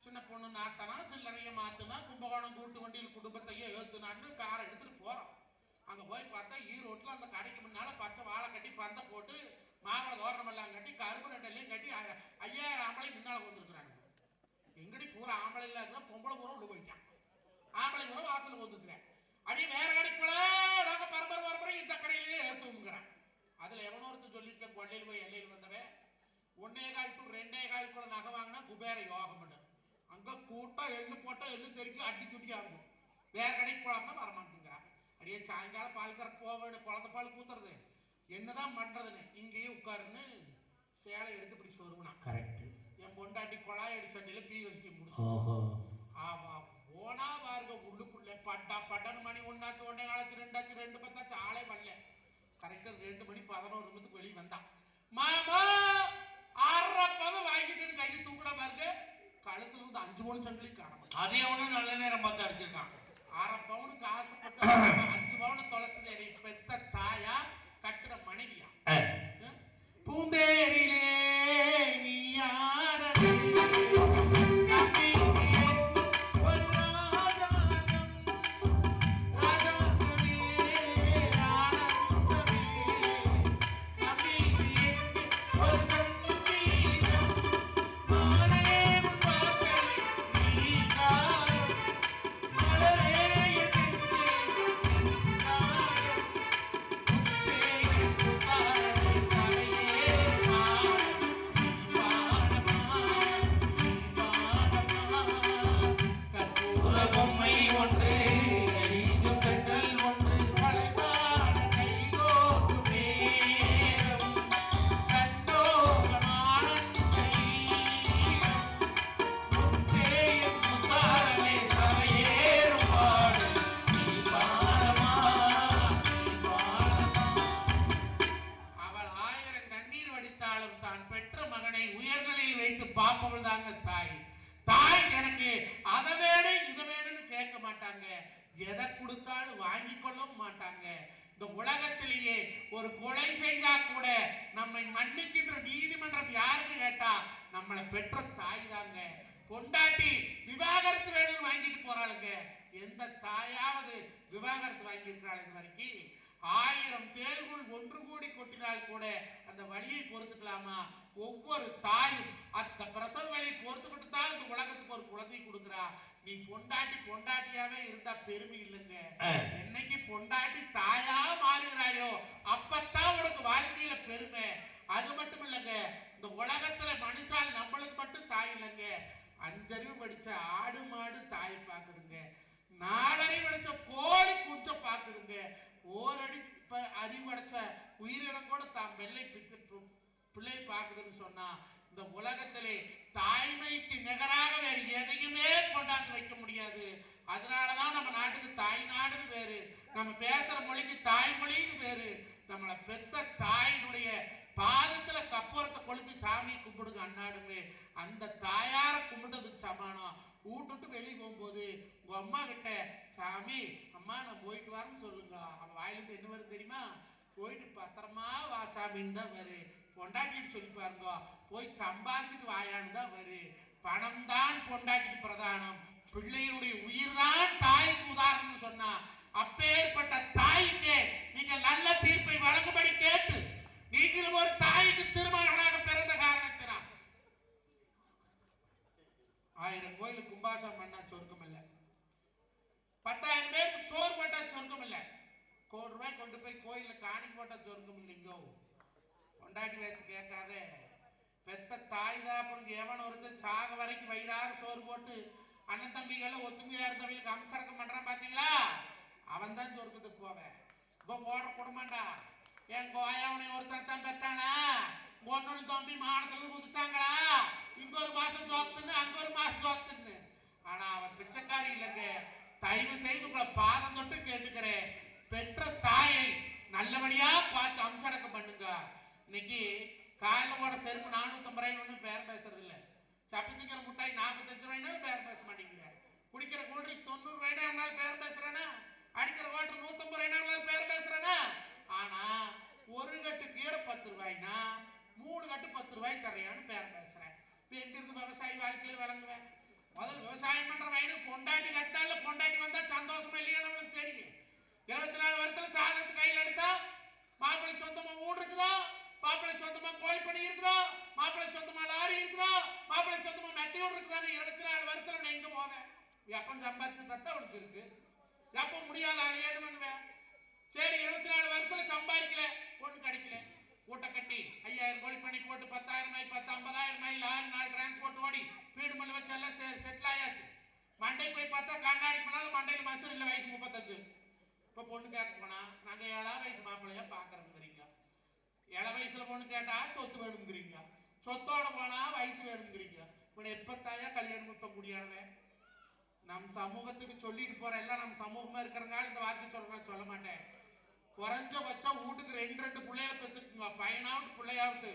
சின்ன பொண்ணு நாத்தனா சில்லறைய மாத்துனா கும்பகோணம் கூட்டு வண்டியில் குடும்பத்தையே ஏத்துனான்னு காரை எடுத்துட்டு போறோம். அங்க போய் பார்த்தா ஈரோட்டில் அந்த கடைக்கு முன்னால பச்சை வாழை கட்டி பந்த போட்டு மாவளை தோரணமெல்லாம் கட்டி கருப்பு ரெண்டெல்லாம் கட்டி 5,000 ஆம்பளை முன்னால வந்துருக்குறாங்க. எங்கடி பூரா ஆம்பளை இல்ல பொம்பளை பூரா உள்ள போயிட்டான். ஆம்பளை பூரா வாசல் வந்துருக்கிறேன். அடி வேற கடைக்கு போல நாங்க பரம்பரை இந்த கடையிலேயே ஏத்துங்கிறான். அதுல எவனோ ஒருத்தர் சொல்லியிருக்க கொள்ளையில் போய் எல்லையில் வந்தவன் 1.25 to 2.25 நகை வாங்கினா குபேர யோகம் பண்ணு. அங்க கூட்டா எள்ளு போட்டா எள்ளு தெரிக்கல அடி துட்டி ஆகும். வேற கடைக்கு போலாம்னா வரமாட்டேங்கிறான். அடியே சாயங்காலம் பால் கறக்க போக வேணும், குழந்தை பால் கூத்துறது என்னதான் பண்றதுன்னு இங்கேயே உட்காருன்னு சேலை எடுத்து இப்படி சொருவனா. கரெக்ட். என் பொண்டாட்டி கொழாய் அடிச்சண்டியில PhD முடிச்சு போனா பாருங்க உள்ளுக்குள்ள பட்டான்னு மணி 1 ஆச்சு, 1 ஆச்சு, 2 ஆச்சு, 2 10 ஆளே வரல. கரெக்டா 2 மணி 11 நிமிஷத்துக்கு வெளியே வந்தான். மாமா 6 பவன் வாங்கிட்டு கையை தூக்குற பாருங்க. கழுத்துல இருந்து 5 பவுன் சங்கிலி காணாம. அதே ஒண்ணு நல்ல நேரம் பார்த்து அடிச்சிருக்கான். 6 பவுனுக்கு ஆசைப்பட்டு 5 பவுன் தொலைச்சது என்னை பெத்த தாயா கட்டுற மனைவியா? பூந்தேரிலே நீ ஆட பாப்பவள் தாங்க தாய். தாய் எனக்கு அதை வேணும் இதை வேணும்னு கேட்க மாட்டாங்க. எதை கொடுத்தாலும் வாங்கி கொள்ளவும் மாட்டாங்க. இந்த உலகத்திலேயே ஒரு கொலை செய்தா கூட நம்மை மன்னிக்கின்ற நீதிமன்றம் யாருன்னு கேட்டா நம்மளை பெற்ற தாய் தாங்க. பொண்டாட்டி விவாகரத்து வேணும்னு வாங்கிட்டு போறாளுங்க. எந்த தாயாவது விவாகரத்து வாங்கி இருக்கிறாள் இது வரைக்கும்? 1000 தேள்கள் ஒன்று கூடி கொட்டினால் கூட அந்த வலியை பொறுத்துக்கலாமா? ஒவ்வொரு தாயும் அந்த பிரசவ வலி பொறுத்துக்கிட்டு தான் இந்த உலகத்துக்கு ஒரு குழந்தை கொடுக்குறா. நீ பொண்டாட்டியாவே இருந்தா பெருமை இல்லைங்க. என்னைக்கு பொண்டாட்டி தாயா மாறுகிறாயோ அப்பத்தான் உனக்கு வாழ்க்கையில பெருமை. அது மட்டும் இல்லைங்க, இந்த உலகத்துல மனுஷால் நம்மளுக்கு மட்டும் தாய் இல்லைங்க. 5 அறிவு படிச்ச ஆடு மாடு தாய் பாக்குதுங்க. 4 அறிவு படிச்ச கோழி குஞ்ச பாக்குதுங்க. 1 அறிவு படிச்ச உயிரினம் கூட தான் வெள்ளை பிள்ளை பாக்குதுன்னு சொன்னா இந்த உலகத்திலே தாய்மைக்கு நிகராக வேறு எதையுமே கொண்டாந்து வைக்க முடியாது. அதனாலதான் நம்ம நாட்டுக்கு தாய் நாடுன்னு பேரு, நம்ம பேசுற மொழிக்கு தாய்மொழின்னு பேரு. நம்மளை பெத்த தாயினுடைய பாதத்துல கப்பூரத்தை கொளுத்து சாமி கும்பிடுங்க அண்ணாடுமே. அந்த தாயார கும்பிட்டதுக்கு சமானம். வீட்டுட்டு வெளியே போகும்போது உங்க அம்மா கிட்ட சாமி அம்மா நான் போயிட்டு வரேன்னு சொல்லுங்க. அவன் வாயிலிருந்து என்ன வருது தெரியுமா? போயிட்டு பத்திரமா வா சாமின்னு தான் வரு. பொண்டாட்டிட்டு சொல்லி பாருங்க, போய் சம்பாதிச்சுட்டு வாயான்னு தான் வரு. பணம் தான் பொண்டாட்டிக்கு பிரதானம், பிள்ளைகளுடைய உயிர் தான் தாய்க்கு உதாரணம்னு சொன்னா அப்பேற்பட்ட தாய்க்கு நீங்க நல்ல தீர்ப்பை வழங்கும்படி கேட்டு நீங்களும் ஒரு தாய்க்கு திருமகனாக பிறந்த காரணத்தினால் கோயிலுக்கு கும்பாசம் பண்ணா சொர்க்கம் இல்லை, 10,000 பேருக்கு சோறு போட்டா சொர்க்கம் இல்லை, 1,00,00,000 ரூபாய் கொண்டு போய் கோயில்ல காணிக்கு போட்டா சொர்க்கம் இல்லைங்கோ. கொண்டாட்டி வச்சு கேட்காத, பெத்த தாய் தாப்பனுக்கு எவன் ஒருத்தர் சாக வரைக்கும் வயிறாறு சோறு போட்டு அண்ணன் தம்பிகளை ஒத்துமையா இருந்தவங்களுக்கு அம்சரக்கம் பண்றான் பாத்தீங்களா, அவன் தான் சொர்க்கத்துக்கு போவேன். இப்போ ஓட கொடுமாண்டா, என் கோயாவனை ஒருத்தனை தான் பெத்தானா, ஒன்னொன்னு தம்பி மானத்துல குதிச்சாங்களா, இங்க ஒரு மாசம் ஜோத்துன்னு அங்க ஒரு மாசம் ஜோத்துன்னு. ஆனா அவன் பிச்சைக்காரி இல்லைங்க. தயவு செய்து உங்களை பாதம் தொட்டு கேட்டுக்கிறேன், பெற்ற தாயை நல்லபடியா பார்த்து அம்சடக்கம் பண்ணுங்க. இன்னைக்கு காலையில் போட செருப்பு 450 ரூபாய்னு பேர் பேசுறது இல்லை, சப்பி திங்கிற முட்டாய் 45 ரூபாய்னாலும் பேர் பேச மாட்டேங்கிறேன், குடிக்கிற கூல்ட்ரிங்க்ஸ் 90 ரூபாய்னாலும் பேர் பேசுறேனா, அடிக்கிற வாட்டர் 150 ரூபாய்னாலும் பேர் பேசுறேனா. ஆனா ஒரு கட்டு கீரை 10 ரூபாய்னா 3 கட்டு 10 ரூபாய் தரையான்னு பேர் பேசுறேன். இப்ப எங்கிருந்து விவசாயி வாழ்க்கையில் விளங்குவேன்? முதல் விவசாயம் பண்ற வயனுக்கு பொண்டாட்டி கட்டினால பொண்டாட்டி வந்தா சந்தோஷமா இல்லையா நம்மளுக்கு தெரியும். 24 வருஷத்துல சாதகத்து கையில் எடுத்தா மாப்பிள்ளை சொந்தமா ஊடு இருக்குதோ, மாப்பிள்ளை சொந்தமா கோழி பண்ணி இருக்குதோ, மாப்பிள்ளை சொந்தமா லாரி இருக்குதோ, மாப்பிள்ளை சொந்தமா மெத்தையோடு இருக்குதான்னு 24 வருஷத்துல நான் எங்க போவேன்? எப்ப சம்பாரிச்சு தத்தா அவனுக்கு இருக்கு, எப்ப முடியாத ஆளையேன்னு பண்ணுவேன். சரி 24 வருஷத்துல சம்பாதிக்கல, ஒண்ணு கிடைக்கல, கூட்ட கட்டி 5000 கோழி பண்ணி போட்டு 10,000 மைல் 50,000 மைல் 6 நாள் டிரான்ஸ்போர்ட் ஓடி ஃபீடு மில் வச்சு எல்லாம் செட்டில் ஆயாச்சு. மண்டை போய் பார்த்தா கண்ணாடி போனாலும் மண்டையில் மசூர் இல்லை, வயசு 35. இப்போ பொண்ணு கேட்க போனா நாங்கள் 7ஆம் வயசு மாப்பிள்ளையா பார்க்குறோங்கிறீங்க, 7 வயசுல பொண்ணு கேட்டா சொத்து வேணுங்கிறீங்க, சொத்தோட போனா வயசு வேணுங்கிறீங்க. இப்போ எப்பத்தாயா கல்யாணம் இப்போ முடியாதவன்? நம் சமூகத்துக்கு சொல்லிட்டு போற எல்லாம் நம்ம சமூகமா இருக்கிறனால இந்த வார்த்தை சொல்றேன், சொல்ல மாட்டேன். குறைஞ்சபட்சம் வீட்டுக்கு 2 பிள்ளைகளை பெற்றுக்குங்க, பையனாவிட்டு பிள்ளையாவிட்டு.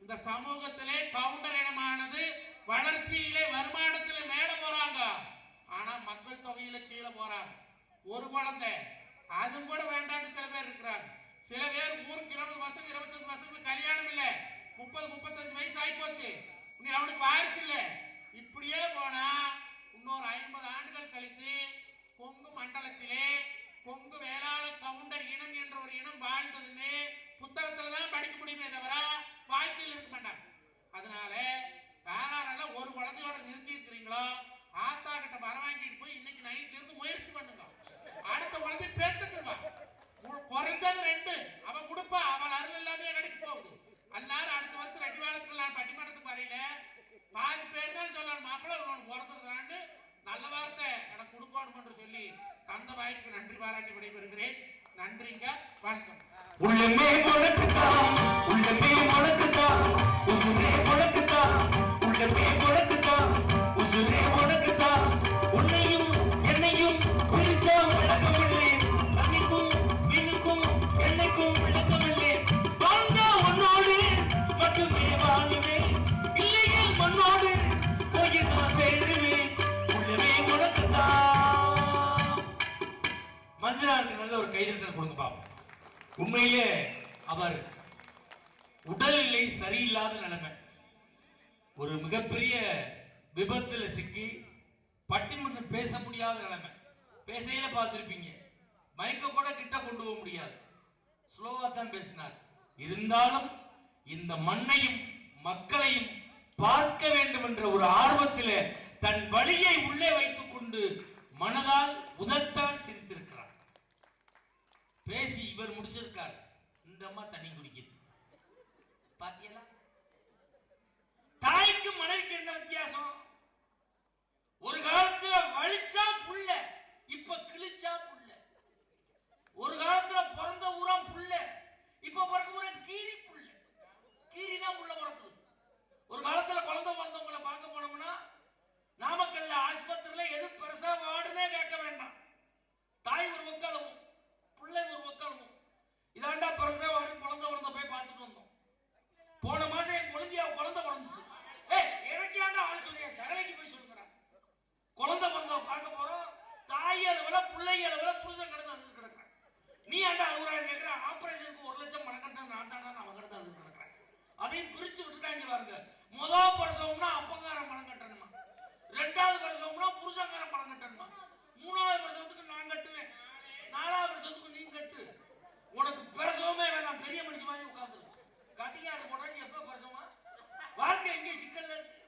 இந்த சமூகத்திலே கவுண்டர் இனமானது வளர்ச்சியிலே வருமானத்திலே மேல போறாங்க, ஆனா மக்கள் தொகையில கீழே போறாங்க. ஒரு குழந்தை அதுவும் கூட வேண்டான்னு சில பேர் இருக்கிறாங்க. சில பேர் ஊருக்கு 20 வருஷம் 25 வருஷம் கல்யாணம் இல்லை, 30-35 வயசு ஆகி போச்சு, இனி அவனுக்கு வாரிசு இல்லை. இப்படியே போனா இன்னொரு 50 ஆண்டுகள் கழித்து கொங்கு மண்டலத்திலே கொங்கு வேளாள கவுண்டர் இனம் என்ற ஒரு இனம் வாழ்ந்ததுன்னு புத்தகத்துல தான் படிக்க முடியுமே தவிர வாழ்க்கையில் இருக்க மாட்டாங்க. அதனால வேளாளெல்லாம் ஒரு குழந்தையோட நிறுத்தி இருக்கிறீங்களோ, ஆத்தா கிட்ட வர வாங்கிட்டு போய் இன்னைக்கு நைட்ல இருந்து முயற்சி பண்ணுங்க, அடுத்த குழந்தை பேத்துக்குங்க. குறைஞ்சது 2 அவ கொடுப்பா, அவள் அருள் எல்லாமே கிடைக்க போகுது. எல்லாரும் அடுத்த வருஷம் 2 வேளத்துக்கு நான் பட்டிமன்றத்துக்கு வரையில பாதி பேர் தான் சொல்லணும், மாப்பிள்ளை உனக்கு பிறந்துருந்தான்னு நல்ல வார்த்தை எனக்கு கொடுக்கணும் என்று சொல்லி தந்த வாய்ப்புக்கு நன்றி பாராட்டி விடைபெறுகிறேன். நன்றிங்க, வணக்கம். உள்ளமே முழக்குதான், உள்ளமே முழக்குதான், உசுரே முழக்குதான், உள்ளமே முழக்குதான், உசுரே முழக்குதான். உன்னையும் என்னையும் பிரிச்சா விளக்கமில்லை, அன்னைக்கும் மீனுக்கும் என்னைக்கும் விளக்கமில்லை. வாழ்ந்தா உன்னோடு மட்டுமே வாழுவேன், இல்லையில் மண்ணோடு போய் நான் சேருவேன். உள்ளமே முழக்குதான். மஞ்சளாருக்கு நல்ல ஒரு கைதட்டல் கொடுங்க பாப்போம். உண்மையிலே அவர் உடல்நிலை சரியில்லாத நிலைமை, ஒரு மிகப்பெரிய விபத்துல சிக்கி பட்டிமன்றம் பேச முடியாத நிலைமை. பேசையில பார்த்திருப்பீங்க, மைக்க கூட கிட்ட கொண்டு போக முடியாது, ஸ்லோவா தான் பேசினார். இருந்தாலும் இந்த மண்ணையும் மக்களையும் பார்க்க வேண்டும் என்ற ஒரு ஆர்வத்திலே தன் வழியை உள்ளே வைத்துக் கொண்டு மனதால் உதட்டால் சிரித்திருக்கிறார். பேசி இவர் முடிச்சிருக்கார், இந்த அம்மா தண்ணி குடிக்குது. பாத்தீங்களா? தாய்க்கு மனைவிக்கு என்ன வித்தியாசம்? ஒரு காலத்துல வலிச்சா புள்ள, இப்ப கிழிச்சா புள்ள. ஒரு காலத்துல பிறந்த ஊரம் புள்ள, இப்ப பிறக்க ஊரம் கீரி புள்ள. கீரி தான் புள்ள பிறக்குது. ஒரு காலத்துல குழந்தை பிறந்தவங்களை பார்க்க போனோம்னா நாமக்கல்ல ஆஸ்பத்திரியில எது பெருசா வார்டுனே கேட்க வேண்டாம், தாய் ஒரு மக்களும் பிள்ளை ஒரு மக்களும் இதாண்டா பெருசா வார்டு. குழந்தை பிறந்த போய் பார்த்துட்டு வந்தோம். போன மாசம் என் குழந்தையா குழந்தை பிறந்துச்சு. எனக்கு ஏன்டா ஆள் சொல்லியா, சகலைக்கு போய் சொல்லுங்கிறான். குழந்தை பிறந்த பார்க்க போறோம், தாய் அளவுல பிள்ளை அளவுல புருஷன் கிடந்து அழுது கிடக்குறேன். நீ ஏன்டா அழுகுறான்னு கேட்கிற, ஆபரேஷனுக்கு 1 லட்சம் பணம் கட்ட நான் தாண்டா அவன் கிடந்து அழுது கிடக்குறேன். அதையும் பிரிச்சு விட்டுட்டாங்க பாருங்க. முதல் பிரசவம்னா அப்பங்காரன் பணம் கட்டணுமா, 2வது பிரசவம்னா புருஷங்காரன் பணம் கட்டணுமா, 3வது பிரசவத்துக்கு நான் கட்டுவேன், 4வது பிரசவத்துக்கு நீ கட்டு. உனக்கு பிரசவமே வேணாம், பெரிய மனுஷன் மாதிரி உட்கார்ந்து கட்டிக்காடு போட்டா எப்ப பிரசவமா? வாழ்க்கை எங்கே சிக்கல்ல இருக்கு,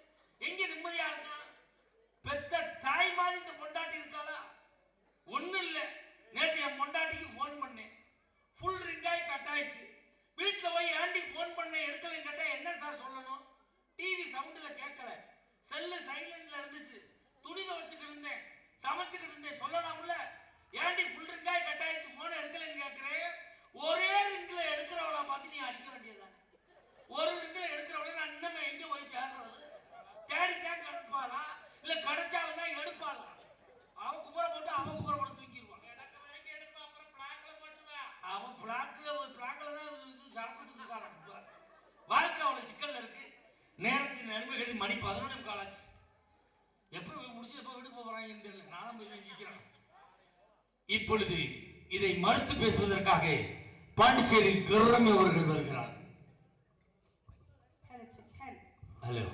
எங்க நிம்மதியா இருக்கான்? பெத்த தாய் மாதிரி இந்த பொண்டாட்டி இருக்காளா? ஒண்ணும் இல்ல. நேத்து என் பொண்டாட்டிக்கு ஃபோன் பண்ணேன், ஃபுல் ரிங்காய் கட் ஆயிடுச்சு. வீட்டுல போய் ஆண்டி ஃபோன் பண்ண எடுக்கலன்னு கேட்டா என்ன சார் சொல்லணும்? டிவி சவுண்ட்ல கேட்கல, செல்லு சைலண்ட்ல இருந்துச்சு, துணித வச்சுக்கிட்டு இருந்தேன், சமைச்சுக்கிட்டு இருந்தேன், சொல்லலாம்ல? ஏண்டி ஃபுல் ரிங்காய் கட் ஆயிடுச்சு போன் எடுக்கலன்னு கேட்கிறேன். ஒரே ரிங்ல எடுக்கிறவளை பார்த்து நீ அடிக்க வேண்டியதுதான். ஒரு ரிங்ல எடுக்கிறவளை நான் இன்னமே எங்க போய் தேடுறது? தேடித்தான் கிடப்பாளா இல்ல கிடைச்சாலும் தான் எடுப்பாளா? அவ குப்புற போட்டு அவ குப்புற போட்டு தூக்கிடுவான். எனக்கு வரைக்கும் எடுப்பா, அப்புறம் பிளாக்ல போட்டுருவேன். அவன் பிளாக்ல தான் இது சரக்கு இருக்கான். வாழ்க்கை அவ்வளவு சிக்கல்ல இருக்கு. நேரத்தின் அருமைகதி மணி 11 காலாச்சு. எப்ப முடிச்சு எப்ப வீட்டுக்கு போறாங்கன்னு தெரியல. நானும் போய் யோசிக்கிறேன். இப்பொழுது இதை மறுத்து பேசுவதற்காக பாண்டிச்சேரி கௌரமி அவர்கள் வருகிறார். Hello, check. Hello. ஹலோ.